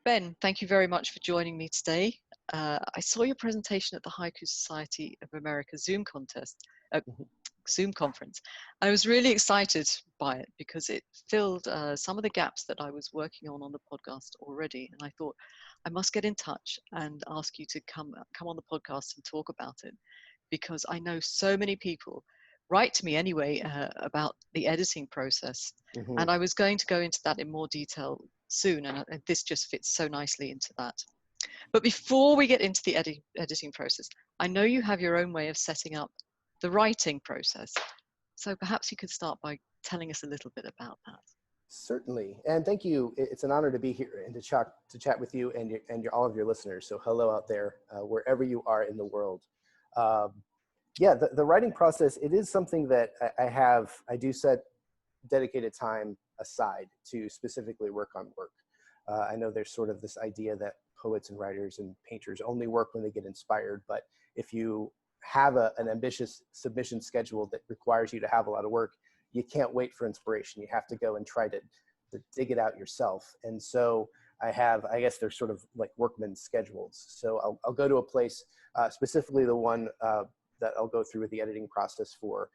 Ben, thank you very much for joining me today. I saw your presentation at the Haiku Society of America Mhm. Zoom conference. I was really excited by it because it filled some of the gaps that I was working on the podcast already. And I thought I must get in touch and ask you to come on the podcast and talk about it, because I know so many people write to me anyway about the editing process. Mhm. And I was going to go into that in more detail soon, and this just fits so nicely into that. But before we get into the editing process, I know you have your own way of setting up the writing process. So perhaps you could start by telling us a little bit about that. Certainly, and thank you. It's an honor to be here and to chat with you and all of your listeners. So hello out there, wherever you are in the world. Um, yeah, the writing process, it is something that I do set dedicated time aside to specifically work on work. I know there's sort of this idea that poets and writers and painters only work when they get inspired, but if you have an ambitious submission schedule that requires you to have a lot of work, you can't wait for inspiration. You have to go and try to dig it out yourself. And so I guess they're sort of like workman's schedules. So I'll go to a place, specifically the one that I'll go through with the editing process for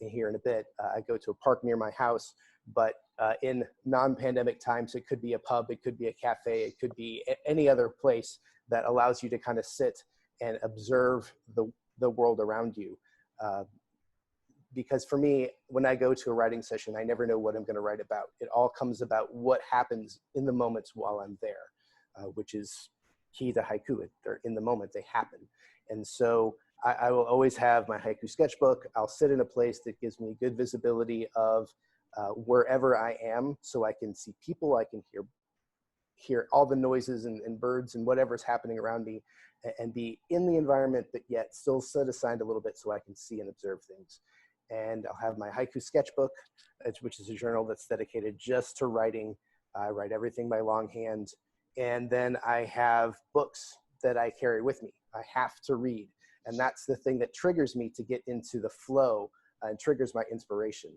here in a bit. I go to a park near my house, but in non-pandemic times, it could be a pub, it could be a cafe, it could be any other place that allows you to kind of sit and observe the world around you. Because for me, when I go to a writing session, I never know what I'm going to write about. It all comes about what happens in the moments while I'm there, which is key to haiku. They're in the moment, they happen. And so I will always have my haiku sketchbook. I'll sit in a place that gives me good visibility of wherever I am, so I can see people, I can hear all the noises and birds and whatever's happening around me, and be in the environment, but yet still set aside a little bit so I can see and observe things. And I'll have my haiku sketchbook, which is a journal that's dedicated just to writing. I write everything by longhand. And then I have books that I carry with me. I have to read. And that's the thing that triggers me to get into the flow and triggers my inspiration.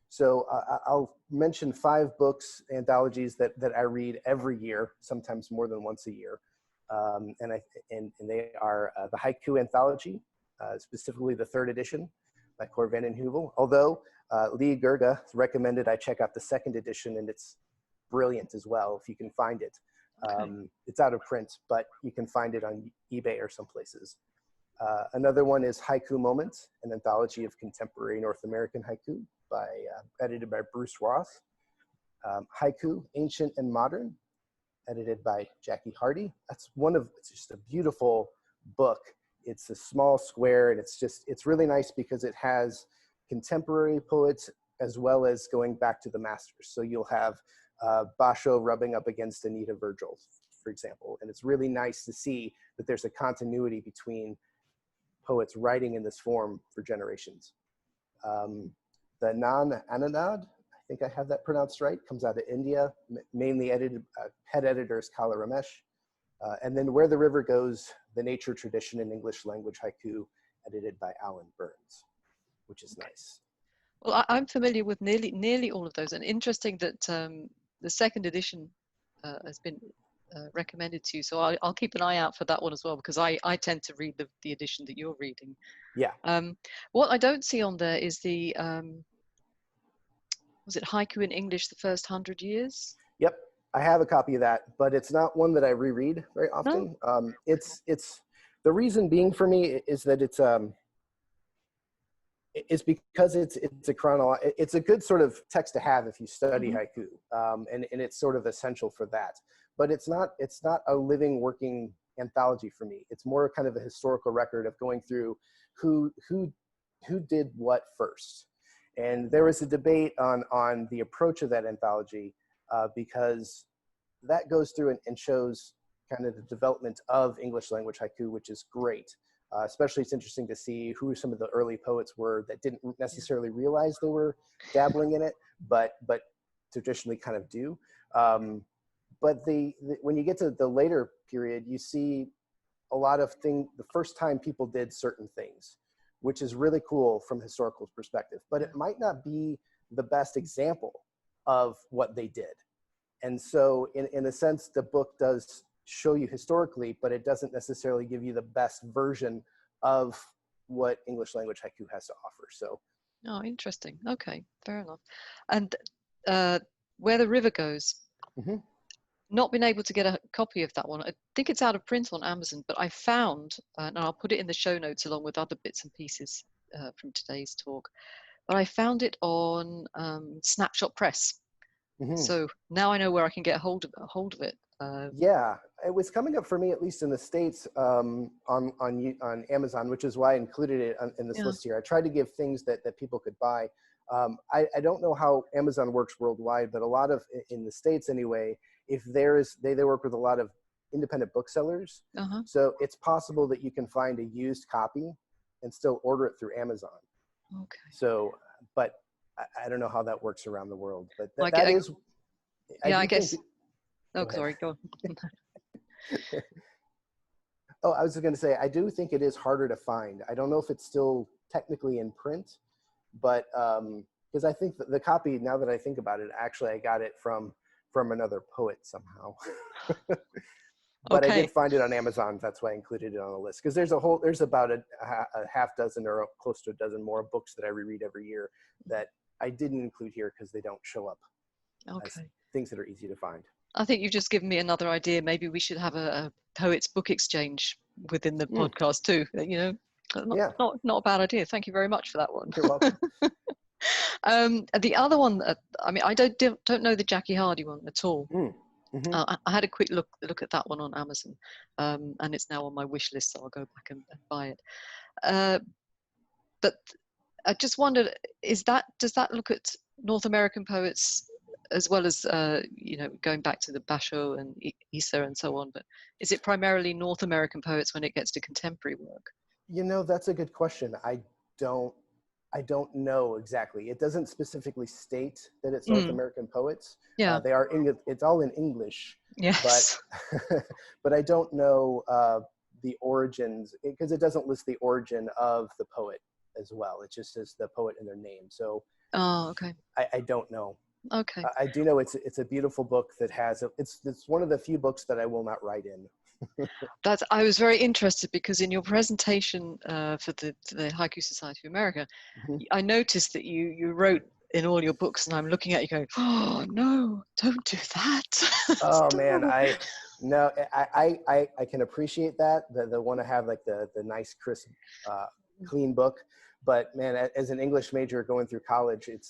So I'll mention 5 books, anthologies that I read every year, sometimes more than once a year. And they are the Haiku Anthology, specifically the 3rd edition by Cor Van den Heuvel. Although Lee Gerga recommended I check out the 2nd edition, and it's brilliant as well if you can find it. Okay. It's out of print, but you can find it on eBay or some places. Another one is Haiku Moments, an anthology of contemporary North American haiku, edited by Bruce Ross. Haiku, Ancient and Modern, edited by Jackie Hardy. It's just a beautiful book. It's a small square, and it's really nice because it has contemporary poets as well as going back to the masters. So you'll have Basho rubbing up against Anita Virgil, for example. And it's really nice to see that there's a continuity between poets writing in this form for generations. The Nan Ananad, I think I have that pronounced right, comes out of India, mainly edited, head editor is Kala Ramesh. And then Where the River Goes, the Nature Tradition in English Language Haiku, edited by Alan Burns, which is nice. Well, I'm familiar with nearly all of those, and interesting that the 2nd edition has been recommended to you. So I'll keep an eye out for that one as well, because I tend to read the edition that you're reading. Yeah. What I don't see on there is the was it Haiku in English, the First 100 Years? Yep, I have a copy of that, but it's not one that I reread very often. No? It's the reason being for me is that it's because it's it's a good sort of text to have if you study haiku, and it's sort of essential for that. But it's not a living, working anthology for me. It's more kind of a historical record of going through who did what first. And there was a debate on the approach of that anthology, because that goes through and shows kind of the development of English language haiku, which is great. Especially it's interesting to see who some of the early poets were that didn't necessarily realize they were dabbling in it, but traditionally kind of do. But when you get to the later period, you see a lot of things, the first time people did certain things, which is really cool from a historical perspective, but it might not be the best example of what they did. And so in a sense, the book does show you historically, but it doesn't necessarily give you the best version of what English language haiku has to offer. So. Oh, interesting. Okay, fair enough. And Where the River Goes. Mm-hmm. Not been able to get a copy of that one. I think it's out of print on Amazon, but I found, and I'll put it in the show notes along with other bits and pieces from today's talk, but I found it on Snapshot Press. Mm-hmm. So now I know where I can get a hold of it. Yeah, it was coming up for me, at least in the States, on Amazon, which is why I included it in this list here. I tried to give things that people could buy. I don't know how Amazon works worldwide, but a lot of, in the States anyway, if they work with a lot of independent booksellers. So it's possible that you can find a used copy and still order it through Amazon. Okay. So, but I don't know how that works around the world, but I guess. Oh, Go sorry, go on. Oh, I was just going to say, I do think it is harder to find. I don't know if it's still technically in print, but because I think the copy, now that I think about it, actually I got it from another poet somehow. But Okay. I did find it on Amazon. That's why I included it on the list. Because there's about a half dozen or close to a dozen more books that I reread every year that I didn't include here because they don't show up as things that are easy to find. I think you've just given me another idea. Maybe we should have a poets book exchange within the podcast too. You know, not a bad idea. Thank you very much for that one. You're welcome. The other one, I mean, I don't know the Jackie Hardy one at all. Mm-hmm. I had a quick look at that one on Amazon, and it's now on my wish list, so I'll go back and buy it. But I just wondered, does that look at North American poets as well as you know, going back to the Basho and Issa and so on? But is it primarily North American poets when it gets to contemporary work? You know, that's a good question. I don't know exactly. It doesn't specifically state that it's North American poets. Yeah. It's all in English. Yes. But I don't know the origins, because it doesn't list the origin of the poet as well. It just says the poet and their name. So okay. I don't know. Okay. I do know it's a beautiful book that has it's one of the few books that I will not write in. I was very interested because in your presentation for the Haiku Society of America, I noticed that you wrote in all your books, and I'm looking at you going, oh no, don't do that. Oh man, I can appreciate that, the want to have like the nice crisp clean book, but man, as an English major going through college, it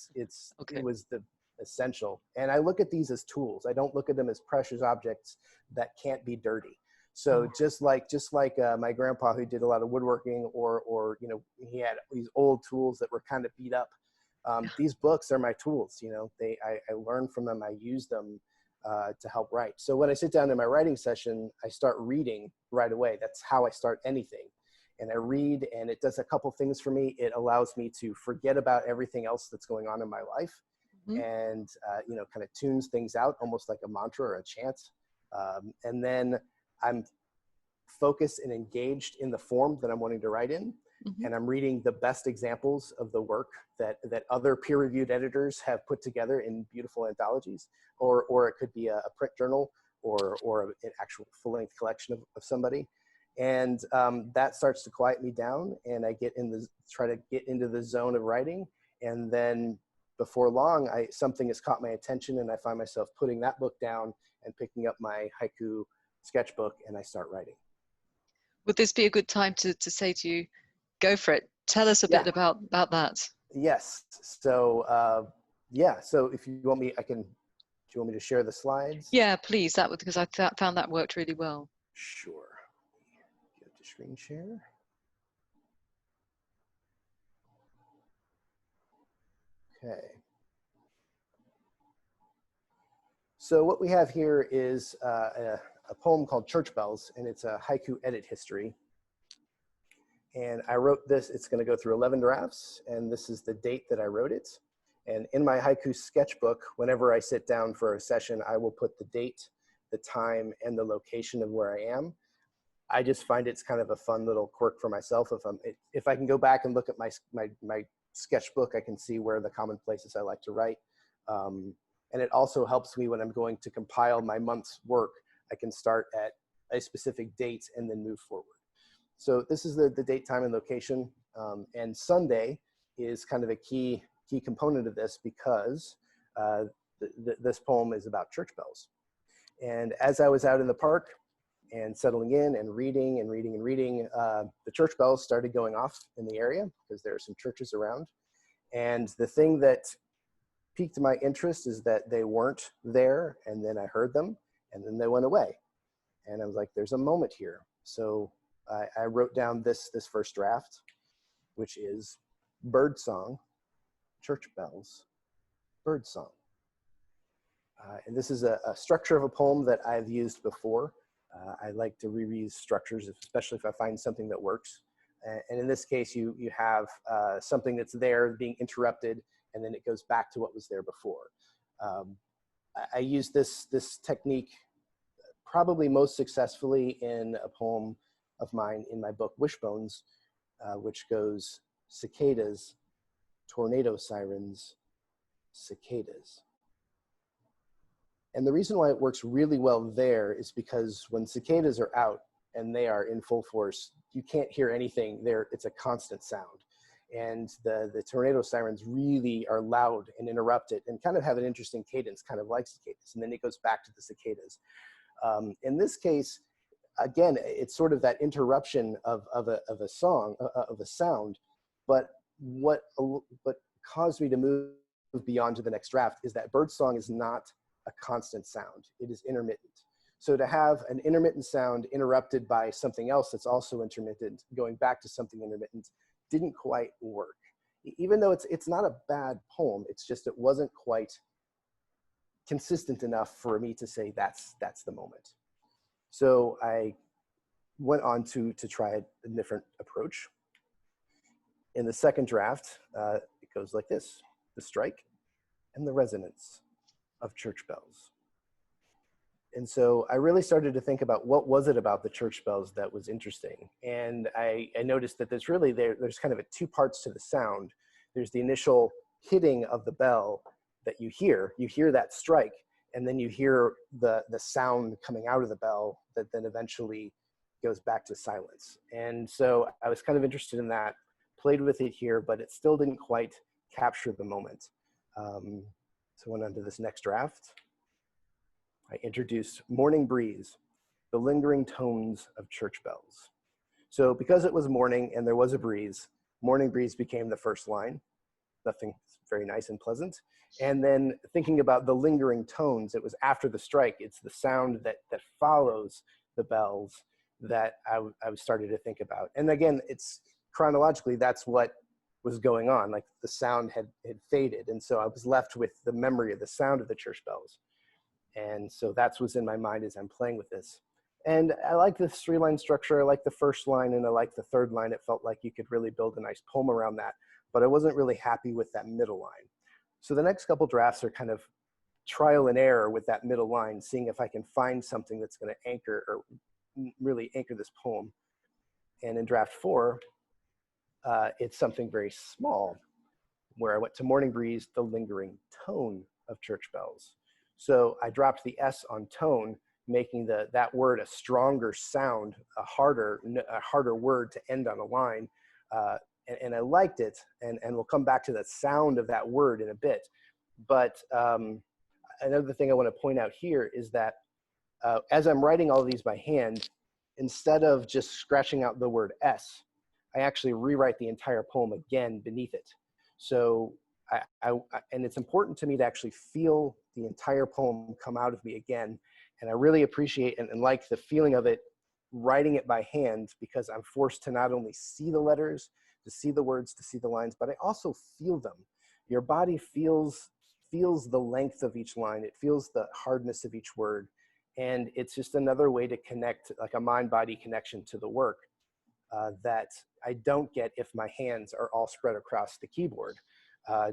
was the essential. And I look at these as tools. I don't look at them as precious objects that can't be dirty. So just like my grandpa, who did a lot of woodworking, or you know, he had these old tools that were kind of beat up. These books are my tools. You know, I learn from them. I use them to help write. So when I sit down in my writing session, I start reading right away. That's how I start anything. And I read, and it does a couple things for me. It allows me to forget about everything else that's going on in my life, and you know, kind of tunes things out, almost like a mantra or a chant. And then I'm focused and engaged in the form that I'm wanting to write in. And I'm reading the best examples of the work that other peer-reviewed editors have put together in beautiful anthologies, or it could be a print journal, or an actual full-length collection of somebody. And that starts to quiet me down, and I try to get into the zone of writing. And then before long, something has caught my attention, and I find myself putting that book down and picking up my haiku sketchbook, and I start writing. Would this be a good time to say to you, go for it? Tell us a bit about that. Yes. So so if you want me, do you want me to share the slides? Yeah, please. That would, because I found that worked really well. Sure. Go to screen share. Okay. So what we have here is a poem called Church Bells, and it's a haiku edit history. And I wrote this, it's going to go through 11 drafts, and this is the date that I wrote it. And in my haiku sketchbook, whenever I sit down for a session, I will put the date, the time, and the location of where I am. I just find it's kind of a fun little quirk for myself. If I can go back and look at my sketchbook, I can see where the common places I like to write. And it also helps me when I'm going to compile my month's work. I can start at a specific date and then move forward. So this is the date, time, and location. And Sunday is kind of a key component of this because this poem is about church bells. And as I was out in the park and settling in and reading, the church bells started going off in the area because there are some churches around. And the thing that piqued my interest is that they weren't there, and then I heard them, and then they went away. And I was like, there's a moment here. So I wrote down this first draft, which is birdsong, church bells, birdsong. And this is a structure of a poem that I've used before. I like to reuse structures, especially if I find something that works. And in this case, you have something that's there being interrupted, and then it goes back to what was there before. I use this technique probably most successfully in a poem of mine in my book, Wishbones, which goes cicadas, tornado sirens, cicadas. And the reason why it works really well there is because when cicadas are out and they are in full force, you can't hear anything there. It's a constant sound. And the tornado sirens really are loud and interrupted and kind of have an interesting cadence, kind of like cicadas. And then it goes back to the cicadas. In this case, again, it's sort of that interruption of a song, of a sound. But what caused me to move beyond to the next draft is that birdsong is not a constant sound. It is intermittent. So to have an intermittent sound interrupted by something else that's also intermittent, going back to something intermittent, didn't quite work. Even though it's not a bad poem, it's just it wasn't quite consistent enough for me to say that's the moment. So I went on to try a different approach. In the second draft, it goes like this: the strike and the resonance of church bells. And so I really started to think about what was it about the church bells that was interesting. And I noticed that there's kind of two parts to the sound. There's the initial hitting of the bell that you hear that strike, and then you hear the sound coming out of the bell that then eventually goes back to silence. And so I was kind of interested in that, played with it here, but it still didn't quite capture the moment. So I went on to this next draft. I introduced morning breeze, the lingering tones of church bells. So because it was morning and there was a breeze, morning breeze became the first line. Nothing very nice and pleasant. And then thinking about the lingering tones, it was after the strike. It's the sound that follows the bells that I was starting to think about. And again, it's chronologically, that's what was going on. Like the sound had faded. And so I was left with the memory of the sound of the church bells. And so that's what's in my mind as I'm playing with this. And I like this 3-line structure. I like the first line and I like the third line. It felt like you could really build a nice poem around that, but I wasn't really happy with that middle line. So the next couple drafts are kind of trial and error with that middle line, seeing if I can find something that's going to anchor or really anchor this poem. And in draft 4, it's something very small, where I went to morning breeze, the lingering tone of church bells. So I dropped the S on tone, making that word a stronger sound, a harder word to end on a line. And I liked it, and we'll come back to the sound of that word in a bit. But another thing I want to point out here is that as I'm writing all of these by hand, instead of just scratching out the word S, I actually rewrite the entire poem again beneath it. So and it's important to me to actually feel the entire poem come out of me again. And I really appreciate and like the feeling of it, writing it by hand, because I'm forced to not only see the letters, to see the words, to see the lines, but I also feel them. Your body feels the length of each line. It feels the hardness of each word. And it's just another way to connect, like a mind-body connection to the work that I don't get if my hands are all spread across the keyboard,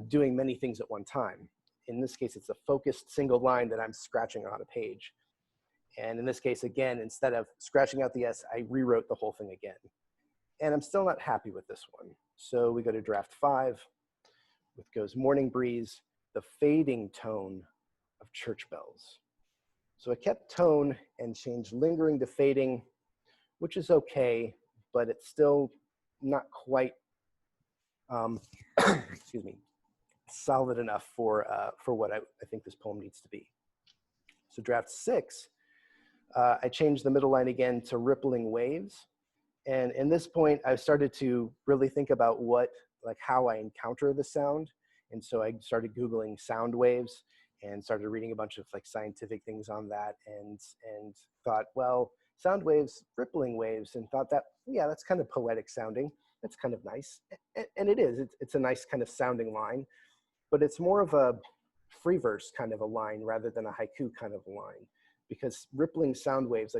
doing many things at one time. In this case, it's a focused single line that I'm scratching on a page. And in this case, again, instead of scratching out the S, I rewrote the whole thing again. And I'm still not happy with this one. So we go to draft 5, which goes morning breeze, the fading tone of church bells. So I kept tone and changed lingering to fading, which is okay, but it's still not quite, excuse me, solid enough for what I think this poem needs to be. So draft 6, I changed the middle line again to rippling waves. And in this point, I started to really think about how I encounter the sound. And so I started Googling sound waves and started reading a bunch of scientific things on that, and thought, well, sound waves, rippling waves, and thought that, yeah, that's kind of poetic sounding. That's kind of nice. And it is. It's a nice kind of sounding line, but it's more of a free verse kind of a line rather than a haiku kind of a line, because rippling sound waves,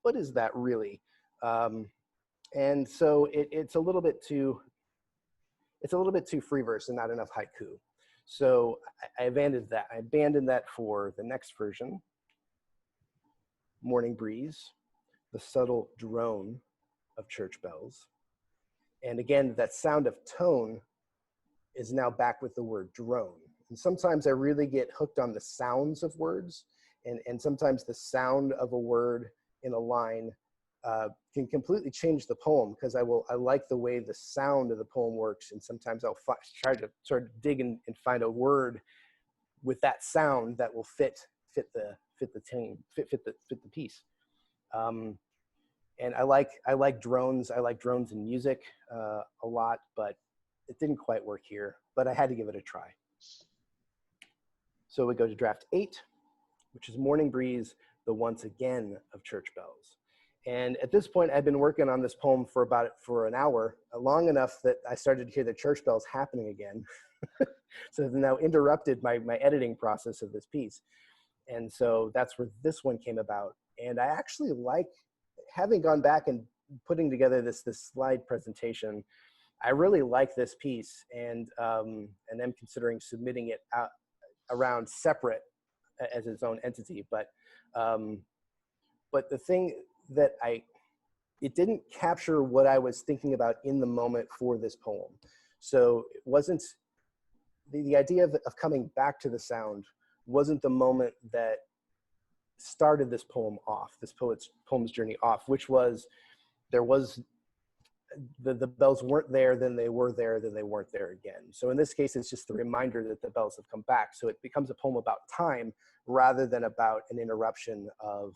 what is that really? And so it's a little bit too free verse and not enough haiku. So I abandoned that. I abandoned that for the next version. Morning breeze, the subtle drone of church bells. And again, that sound of tone is now back with the word drone. And sometimes I really get hooked on the sounds of words, and sometimes the sound of a word in a line can completely change the poem, because I like the way the sound of the poem works, and sometimes I'll try to sort of dig and find a word with that sound that will fit the piece. And I like drones. I like drones in music a lot, but it didn't quite work here. But I had to give it a try. So we go to draft 8, which is Morning Breeze, the once again of church bells. And at this point, I've been working on this poem for an hour, long enough that I started to hear the church bells happening again. So it now interrupted my editing process of this piece. And so that's where this one came about. And I actually like, having gone back and putting together this slide presentation, I really like this piece, and I'm considering submitting it out around separate as its own entity. But the thing that it didn't capture what I was thinking about in the moment for this poem. So it wasn't, the idea of coming back to the sound wasn't the moment that started this poem off, this poem's journey off, which was, there was, the bells weren't there, then they were there, then they weren't there again. So in this case, it's just the reminder that the bells have come back. So it becomes a poem about time rather than about an interruption of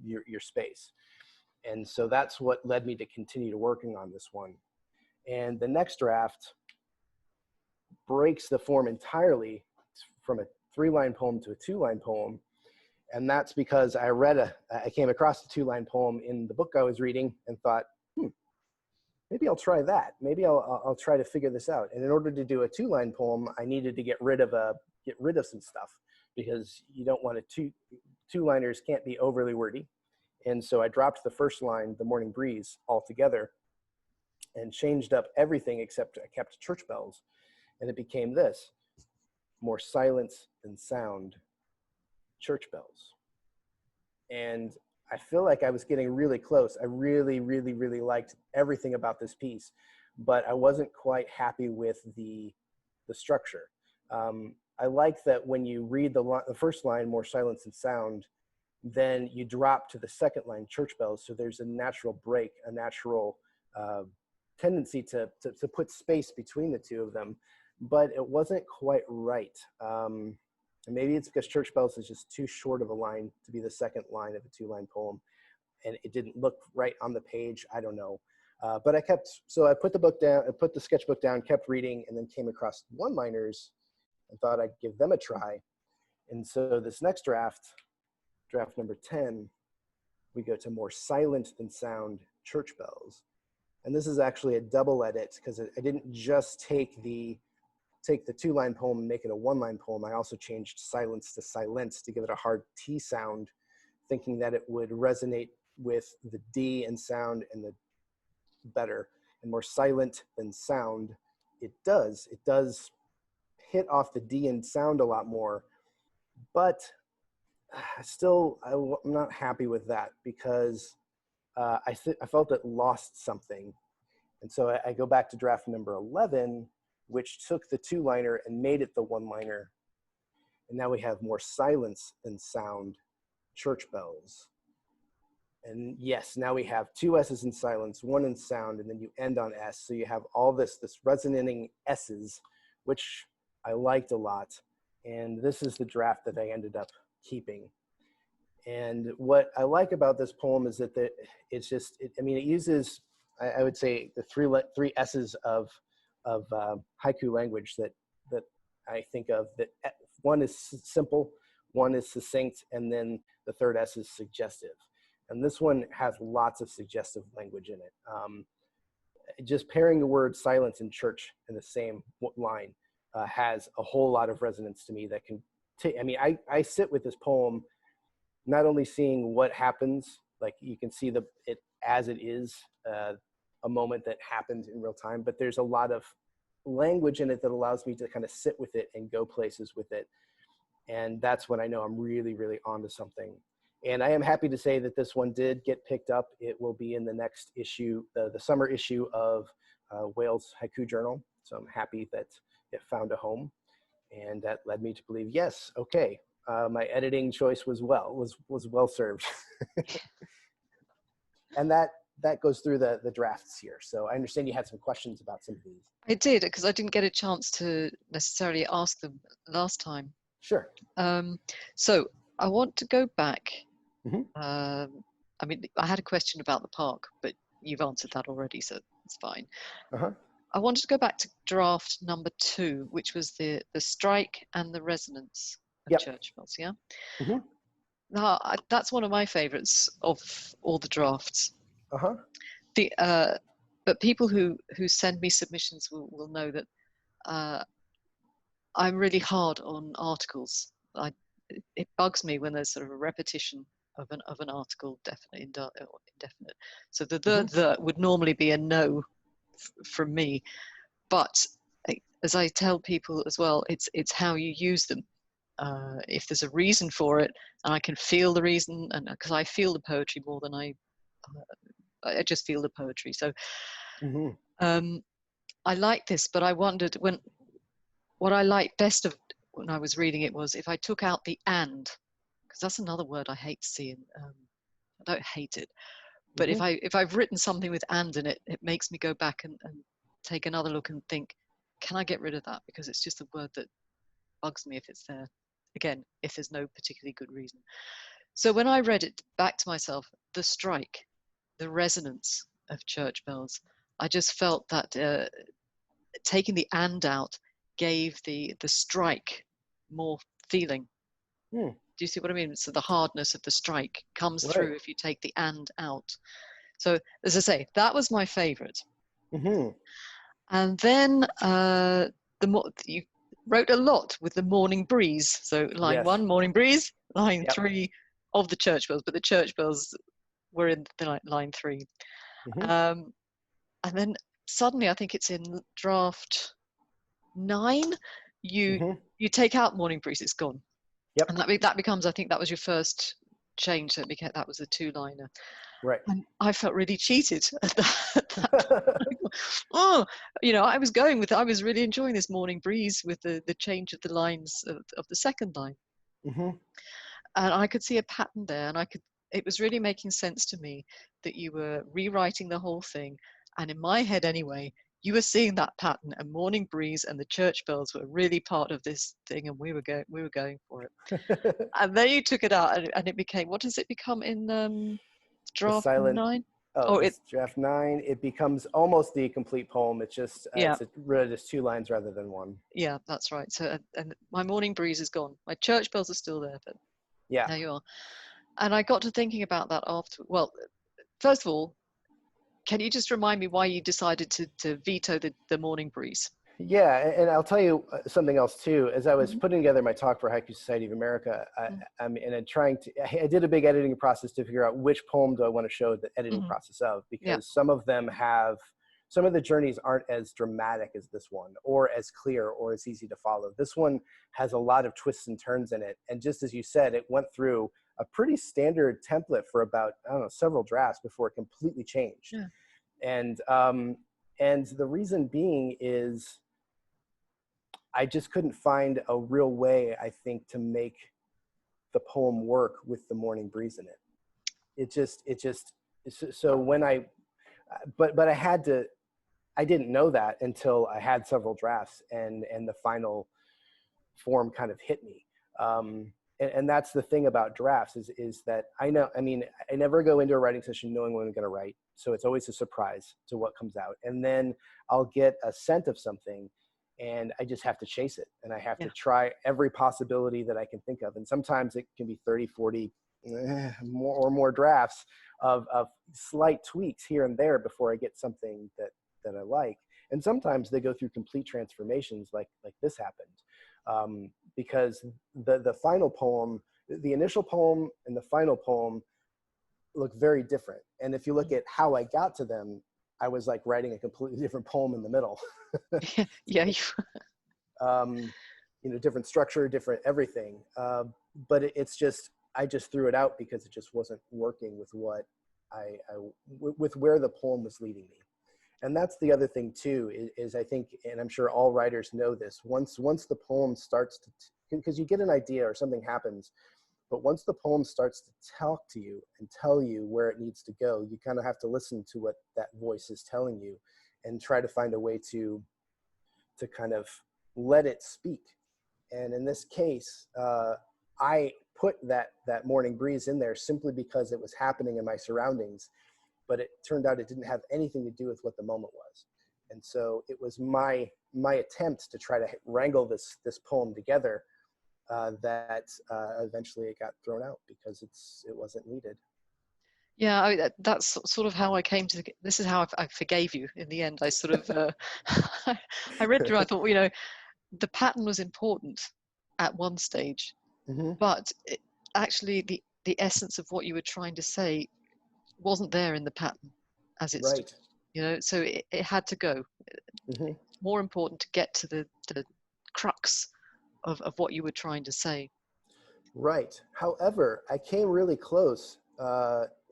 your space. And so that's what led me to continue to working on this one. And the next draft breaks the form entirely from a 3-line poem to a 2-line poem. And that's because I came across a 2-line poem in the book I was reading and thought, maybe I'll try that. Maybe I'll try to figure this out. And in order to do a 2-line poem, I needed to get rid of some stuff, because you don't want two-liners can't be overly wordy. And so I dropped the first line, the morning breeze, altogether, and changed up everything except I kept church bells. And it became this: more silence than sound, church bells. And I feel like I was getting really close. I really, really, really liked everything about this piece, but I wasn't quite happy with the structure. I like that when you read the first line, more silence than sound, then you drop to the second line, church bells. So there's a natural break, a natural tendency to put space between the two of them, but it wasn't quite right. And maybe it's because church bells is just too short of a line to be the second line of a 2-line poem, and it didn't look right on the page. I don't know. But I put the book down, I put the sketchbook down, kept reading, and then came across 1-liners and thought I'd give them a try. And so this next draft number 10, we go to more silent than sound, church bells. And this is actually a double edit, because I didn't just take the 2-line poem and make it a 1-line poem. I also changed silence to silence to give it a hard T sound, thinking that it would resonate with the D and sound and the better. And more silent than sound, it does hit off the D and sound a lot more, but still I'm not happy with that, because I felt it lost something. And so I go back to draft number 11, which took the 2-liner and made it the 1-liner. And now we have more silence than sound, church bells. And yes, now we have 2 S's in silence, 1 in sound, and then you end on S. So you have all this resonating S's, which I liked a lot. And this is the draft that I ended up keeping. And what I like about this poem is that it's just, it uses, I would say, the three S's of haiku language that I think of. That one is simple, one is succinct, and then the third S is suggestive. And this one has lots of suggestive language in it. Just pairing the word silence and church in the same line has a whole lot of resonance to me that can I sit with this poem not only seeing what happens, like you can see it as it is, a moment that happened in real time, but there's a lot of language in it that allows me to kind of sit with it and go places with it. And that's when I know I'm really, really onto something. And I am happy to say that this one did get picked up. It will be in the next issue, the summer issue of Wales Haiku Journal. So I'm happy that it found a home. And that led me to believe, yes, okay, my editing choice was well served. And that goes through the drafts here. So I understand you had some questions about some of these. I did, because I didn't get a chance to necessarily ask them last time. Sure. So I want to go back. Mm-hmm. I had a question about the park, but you've answered that already, so it's fine. Uh-huh. I wanted to go back to draft number 2, which was the strike and the resonance of church bells. Yeah. Mm-hmm. Now that's one of my favorites of all the drafts. Uh-huh. But people who send me submissions will know that I'm really hard on articles. It bugs me when there's sort of a repetition of an article, definite or indefinite. So the would normally be a no from me. But as I tell people as well, it's how you use them. If there's a reason for it, and I can feel the reason, and because I feel the poetry more than I just feel the poetry. So I like this, but I wondered what I liked best of when I was reading it was if I took out the and, because that's another word I hate seeing. I don't hate it, but if I've written something with and in it, it makes me go back and take another look and think, can I get rid of that? Because it's just a word that bugs me if it's there. Again, if there's no particularly good reason. So when I read it back to myself, the strike, the resonance of church bells, I just felt that taking the and out gave the strike more feeling. Do you see what I mean? So the hardness of the strike comes through if you take the and out. So as I say, that was my favorite. And then you wrote a lot with the morning breeze. So line 1, morning breeze, line 3 of the church bells, but the church bells were in line 3. And then suddenly, I think it's in draft 9, you take out morning breeze, it's gone. And that becomes, I think that was your first change. So that was a 2-liner. Right. And I felt really cheated at that. I was really enjoying this morning breeze with the change of the lines of the second line. And I could see a pattern there, and it was really making sense to me that you were rewriting the whole thing. And in my head anyway, you were seeing that pattern, and morning breeze and the church bells were really part of this thing, and we were going for it. And then you took it out, and it became, what does it become in draft 9? It's draft 9. It becomes almost the complete poem. It's just really just 2 lines rather than 1. Yeah, that's right. So and my morning breeze is gone. My church bells are still there, but there you are. And I got to thinking about that after. Well, first of all, can you just remind me why you decided to veto the morning breeze? Yeah, and I'll tell you something else too. As I was putting together my talk for Haiku Society of America, I did a big editing process to figure out which poem do I want to show the editing process of, because some of the journeys aren't as dramatic as this one, or as clear, or as easy to follow. This one has a lot of twists and turns in it, and just as you said, it went through a pretty standard template for about, several drafts before it completely changed. And the reason being is I just couldn't find a real way, I think, to make the poem work with the morning breeze in it. So when but I didn't know that until I had several drafts and the final form kind of hit me. And that's the thing about drafts is that I never go into a writing session knowing what I'm going to write. So it's always a surprise to what comes out. And then I'll get a scent of something and I just have to chase it. And I have to try every possibility that I can think of. And sometimes it can be 30, 40 more drafts of slight tweaks here and there before I get something that I like. And sometimes they go through complete transformations like this happened. Because the final poem, the initial poem and the final poem look very different. And if you look at how I got to them, I was like writing a completely different poem in the middle. Yeah. Different structure, different everything. But I just threw it out because it just wasn't working with what with where the poem was leading me. And that's the other thing too, is I think, and I'm sure all writers know this, once the poem starts to, because you get an idea or something happens, but once the poem starts to talk to you and tell you where it needs to go, you kind of have to listen to what that voice is telling you and try to find a way to kind of let it speak. And in this case, I put that morning breeze in there simply because it was happening in my surroundings. But it turned out it didn't have anything to do with what the moment was. And so it was my attempt to try to wrangle this poem together that eventually it got thrown out because it wasn't needed. Yeah, that's sort of how I came to, this is how I forgave you in the end. I sort of, I read through, I thought, the pattern was important at one stage, but actually the essence of what you were trying to say wasn't there in the pattern as it stood, so it had to go. More important to get to the crux of what you were trying to say. Right. However, I came really close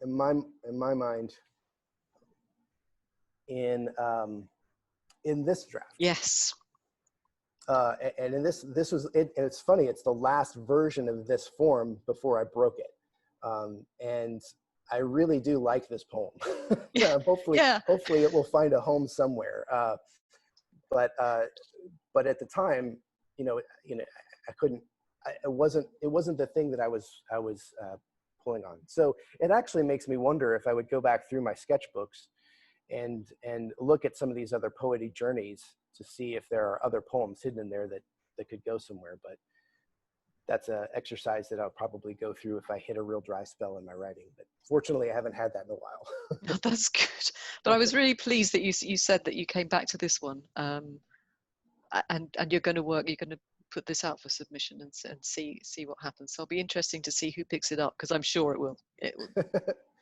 in my mind in this draft. Yes. And in this was it. And it's funny. It's the last version of this form before I broke it. And I really do like this poem. Hopefully it will find a home somewhere. But at the time, I couldn't. It wasn't the thing that I was pulling on. So it actually makes me wonder if I would go back through my sketchbooks and look at some of these other poetic journeys to see if there are other poems hidden in there that could go somewhere. But that's an exercise that I'll probably go through if I hit a real dry spell in my writing. But fortunately, I haven't had that in a while. Oh, that's good. But I was really pleased that you said that you came back to this one, and you're going to put this out for submission and see what happens. So it'll be interesting to see who picks it up, because I'm sure it will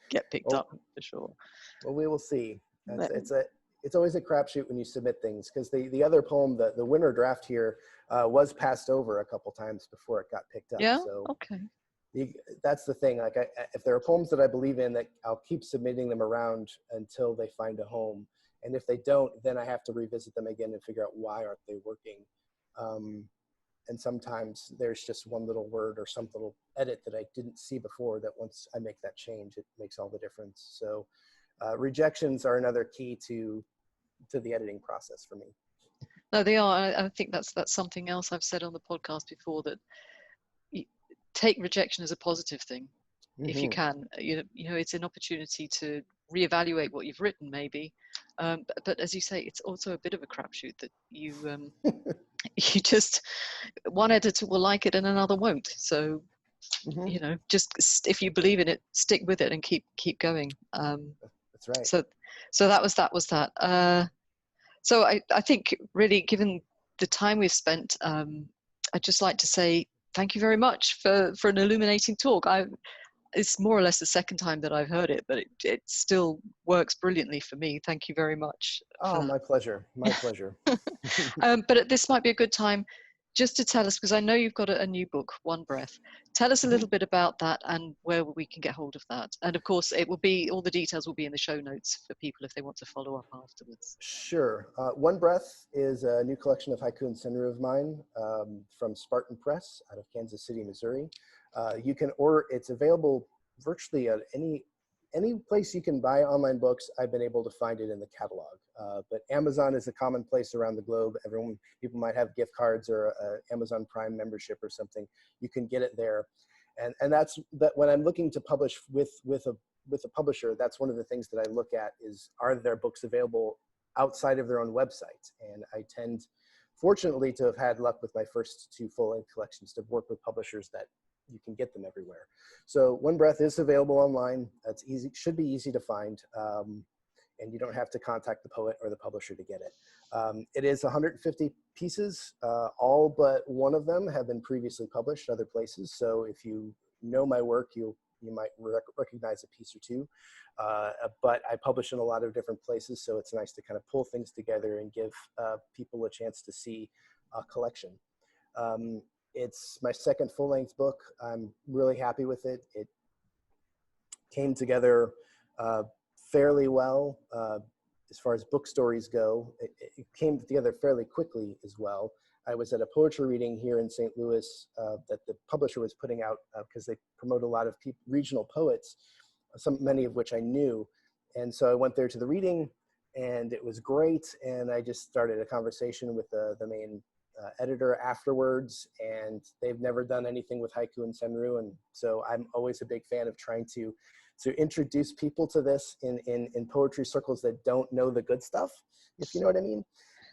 get picked up for sure. Well, we will see. It's always a crapshoot when you submit things, because the other poem, the winter draft here, was passed over a couple times before it got picked up. Yeah. So okay. That's the thing. Like, if there are poems that I believe in, that I'll keep submitting them around until they find a home. And if they don't, then I have to revisit them again and figure out why aren't they working. And sometimes there's just one little word or some little edit that I didn't see before that once I make that change, it makes all the difference. So rejections are another key to the editing process for me. No, they are. I think that's something else I've said on the podcast before, that take rejection as a positive thing, if you can. It's an opportunity to reevaluate what you've written, maybe. But as you say, it's also a bit of a crapshoot that you you just, one editor will like it and another won't. So just if you believe in it, stick with it and keep going. That's right. So that was that. So I think, really, given the time we've spent, I'd just like to say thank you very much for an illuminating talk. It's more or less the second time that I've heard it, but it still works brilliantly for me. Thank you very much. Oh, my pleasure. My pleasure. But this might be a good time just to tell us, because I know you've got a new book, One Breath. Tell us a little bit about that and where we can get hold of that. And of course, it will be, all the details will be in the show notes for people if they want to follow up afterwards. Sure. One Breath is a new collection of haiku and senryu of mine from Spartan Press out of Kansas City, Missouri. You can order, it's available virtually at any place you can buy online books. I've been able to find it in the catalog. But Amazon is a common place around the globe. People might have gift cards or a Amazon Prime membership or something. You can get it there. And that's that when I'm looking to publish with a publisher, that's one of the things that I look at is, are there books available outside of their own website? And I tend, fortunately, to have had luck with my first two full-length collections to work with publishers that you can get them everywhere. So One Breath is available online. That's easy, should be easy to find. And you don't have to contact the poet or the publisher to get it. It is 150 pieces. All but one of them have been previously published other places. So if you know my work, you might recognize a piece or two. But I publish in a lot of different places, so it's nice to kind of pull things together and give people a chance to see a collection. It's my second full-length book. I'm really happy with it. It came together fairly well as far as book stories go. It came together fairly quickly as well. I was at a poetry reading here in St. Louis that the publisher was putting out because they promote a lot of regional poets, many of which I knew. And so I went there to the reading and it was great. And I just started a conversation with the main editor afterwards, and they've never done anything with haiku and senryu. And so I'm always a big fan of trying to introduce people to this in poetry circles that don't know the good stuff, if you know what I mean.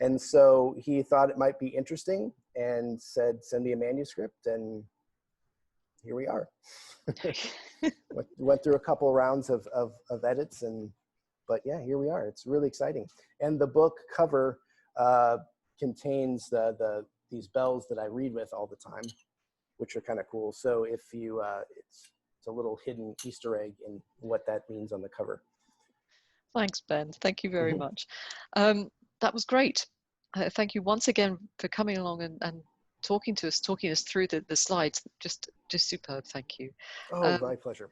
And so he thought it might be interesting and said, send me a manuscript, and here we are. Went through a couple rounds of edits, but yeah, here we are. It's really exciting. And the book cover contains these bells that I read with all the time, which are kind of cool. So if you, it's a little hidden Easter egg in what that means on the cover. Thanks, Ben. Thank you very much. That was great. Thank you once again for coming along and talking us through the slides. Just superb. Thank you. Oh, my pleasure.